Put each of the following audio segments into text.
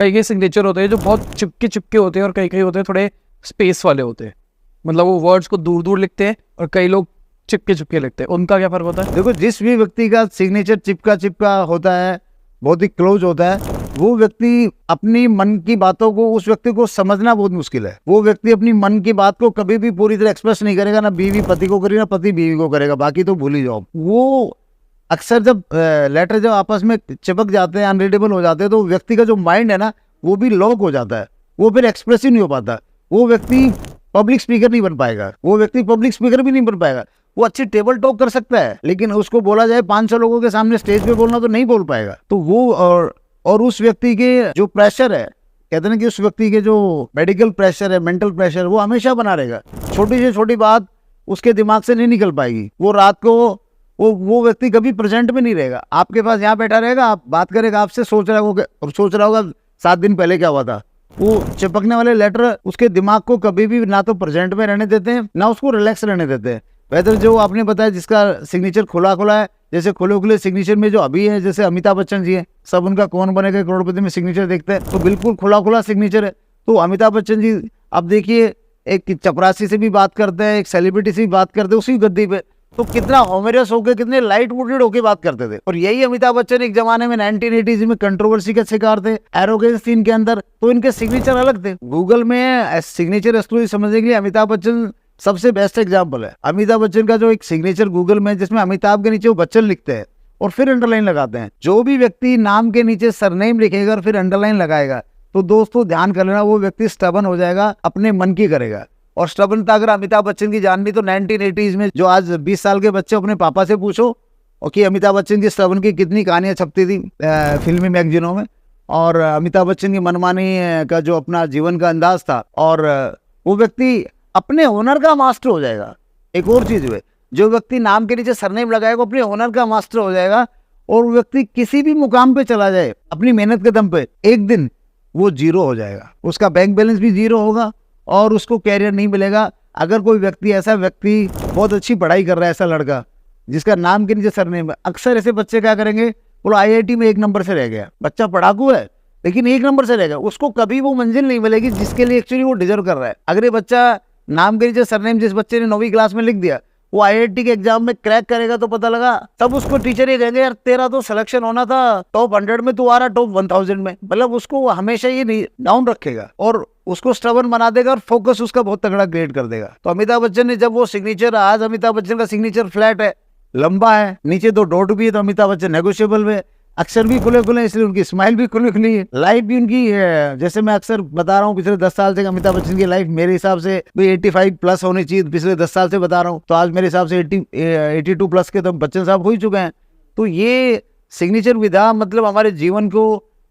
कई कई सिग्नेचर होते हैं जो बहुत चिपके चिपके होते हैं और कई कई होते हैं थोड़े स्पेस वाले होते हैं, मतलब वो वर्ड्स को दूर दूर लिखते हैं और कई लोग चिपके चिपके लिखते हैं। उनका क्या फर्क होता है? देखो, जिस भी व्यक्ति का सिग्नेचर चिपका चिपका होता है, बहुत ही क्लोज होता है, वो व्यक्ति अपनी मन की बातों को, उस व्यक्ति को समझना बहुत मुश्किल है। वो व्यक्ति अपनी मन की बात को कभी भी पूरी तरह एक्सप्रेस नहीं करेगा, ना बीवी पति को करेगा, ना पति बीवी को करेगा, बाकी तो भूल ही जाओ। वो अक्सर जब लेटर जब आपस में चिपक जाते हैं, अनरीडेबल हो जाते हैं, तो व्यक्ति का जो माइंड है ना, वो भी लॉक हो जाता है, वो फिर एक्सप्रेस ही नहीं हो पाता। वो व्यक्ति पब्लिक स्पीकर नहीं बन पाएगा, वो व्यक्ति पब्लिक स्पीकर भी नहीं बन पाएगा। वो अच्छी टेबल टॉक कर सकता है, लेकिन उसको बोला जाए 500 लोगों के सामने स्टेज पे बोलना, तो नहीं बोल पाएगा। तो वो और उस व्यक्ति के जो प्रेशर है, कहते हैं कि उस व्यक्ति के जो मेडिकल प्रेशर है, मेंटल प्रेशर, वो हमेशा बना रहेगा। छोटी से छोटी बात उसके दिमाग से नहीं निकल पाएगी। वो रात को वो व्यक्ति कभी प्रेजेंट में नहीं रहेगा। आपके पास यहाँ बैठा रहेगा, आप बात करेगा आपसे, सोच रहा होगा 7 दिन पहले क्या हुआ था। वो चिपकने वाले लेटर उसके दिमाग को कभी भी ना तो प्रेजेंट में रहने देते हैं, ना उसको रिलैक्स रहने देते हैं। वैसे जो आपने बताया जिसका सिग्नेचर खुला खुला है, जैसे खुले खुले सिग्नेचर में जो अभी है, जैसे अमिताभ बच्चन जी है, सब उनका कौन बनेगा करोड़पति में सिग्नेचर देखते हैं, तो बिल्कुल खुला खुला सिग्नेचर है। तो अमिताभ बच्चन जी अब देखिए, एक चपरासी से भी बात करते हैं, एक सेलिब्रिटी से भी बात करते हैं उसी गद्दी पे, तो कितना होमरियस होकर, कितने लाइट वुडेड होकर बात करते थे। और यही अमिताभ बच्चन एक जमाने में 1980s में कंट्रोवर्सी का शिकार थे, एरोगेंस थी इनके अंदर, तो इनके सिग्नेचर अलग थे। गूगल में सिग्नेचर एक्सक्लूसिव समझने के लिए अमिताभ बच्चन सबसे बेस्ट एग्जाम्पल है। अमिताभ बच्चन का जो एक सिग्नेचर गूगल में, जिसमें अमिताभ के नीचे वो बच्चन लिखते हैं और फिर अंडरलाइन लगाते हैं। जो भी व्यक्ति नाम के नीचे सरनेम लिखेगा और फिर अंडरलाइन लगाएगा, तो दोस्तों ध्यान कर लेना, वो व्यक्ति स्टबन हो जाएगा, अपने मन की करेगा। और स्टबनता अगर अमिताभ बच्चन की जाननी तो 1980s में जो आज 20 साल के बच्चे, अपने पापा से पूछो और कि अमिताभ बच्चन की स्टबन की कितनी कहानियां छपती थी फिल्मी मैगजीनों में, और अमिताभ बच्चन की मनमानी का जो अपना जीवन का अंदाज था, और वो व्यक्ति अपने हुनर का मास्टर हो जाएगा। एक और चीज हुए, जो व्यक्ति नाम के नीचे सरनेम लगाएगा अपने हुनर का मास्टर हो जाएगा, और वो व्यक्ति किसी भी मुकाम पे चला जाए अपनी मेहनत के दम पे, एक दिन वो जीरो हो जाएगा। उसका बैंक बैलेंस भी जीरो होगा और उसको कैरियर नहीं मिलेगा। अगर कोई व्यक्ति, ऐसा व्यक्ति बहुत अच्छी पढ़ाई कर रहा है, ऐसा लड़का जिसका नाम के नीचे सरनेम है, अक्सर ऐसे बच्चे क्या करेंगे, बोलो IIT में 1 नंबर से रह गया, बच्चा पढ़ाकू है लेकिन 1 नंबर से रह गया, उसको कभी वो मंजिल नहीं मिलेगी जिसके लिए एक्चुअली वो डिजर्व कर रहा है। अगर ये बच्चा नाम के नीचे सरनेम जिस बच्चे ने 9वीं क्लास में लिख दिया, वो IIT के एग्जाम में क्रैक करेगा, तो पता लगा तब उसको टीचर ये कहेंगे, यार तेरा तो सिलेक्शन होना था टॉप 100 में, तू आ रहा टॉप 1000 में। मतलब उसको हमेशा ये नहीं डाउन रखेगा और उसको स्टबन बना देगा और फोकस उसका बहुत तगड़ा क्रिएट कर देगा। तो अमिताभ बच्चन ने जब वो सिग्नेचर, आज अमिताभ बच्चन का सिग्नेचर फ्लैट है, लंबा है, नीचे 2 डॉट भी है, तो अमिताभ बच्चन नेगोशिएबल में, अक्षर भी खुले खुले, इसलिए उनकी स्माइल भी खुली खुली है, लाइफ भी उनकी है। जैसे मैं अक्सर बता रहा हूँ, पिछले 10 साल से अमिताभ बच्चन की लाइफ मेरे हिसाब से 85 प्लस होनी चाहिए, पिछले 10 साल से बता रहा हूँ, तो आज मेरे हिसाब से 82 प्लस के तो बच्चन साहब हो ही चुके हैं। तो ये सिग्नेचर विधा मतलब हमारे जीवन को,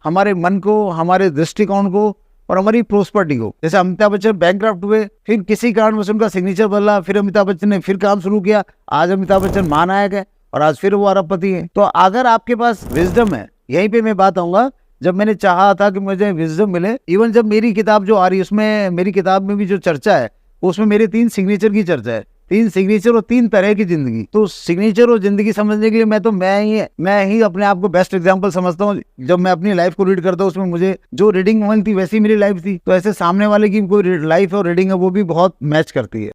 हमारे मन को, हमारे दृष्टिकोण को और हमारी प्रोस्पर्टी को, जैसे अमिताभ बच्चन बैंकक्रप्ट हुए, फिर किसी कारणवश उनका सिग्नेचर बदला, फिर अमिताभ बच्चन ने फिर काम शुरू किया, आज अमिताभ बच्चन महानायक है और आज फिर वो अरबपति है। तो अगर आपके पास विजडम है, यहीं पे मैं बात आऊंगा, जब मैंने चाहा था कि मुझे विजडम मिले, इवन जब मेरी किताब जो आ रही है, उसमें मेरी किताब में भी जो चर्चा है, उसमें मेरे 3 सिग्नेचर की चर्चा है, 3 सिग्नेचर और 3 तरह की जिंदगी। तो सिग्नेचर और जिंदगी समझने के लिए मैं ही अपने आप को बेस्ट एग्जांपल समझता हूँ। जब मैं अपनी लाइफ को रीड करता हूँ, उसमें मुझे जो रीडिंग मिलती वैसी मेरी लाइफ थी, तो ऐसे सामने वाले की कोई लाइफ और रीडिंग है वो भी बहुत मैच करती है।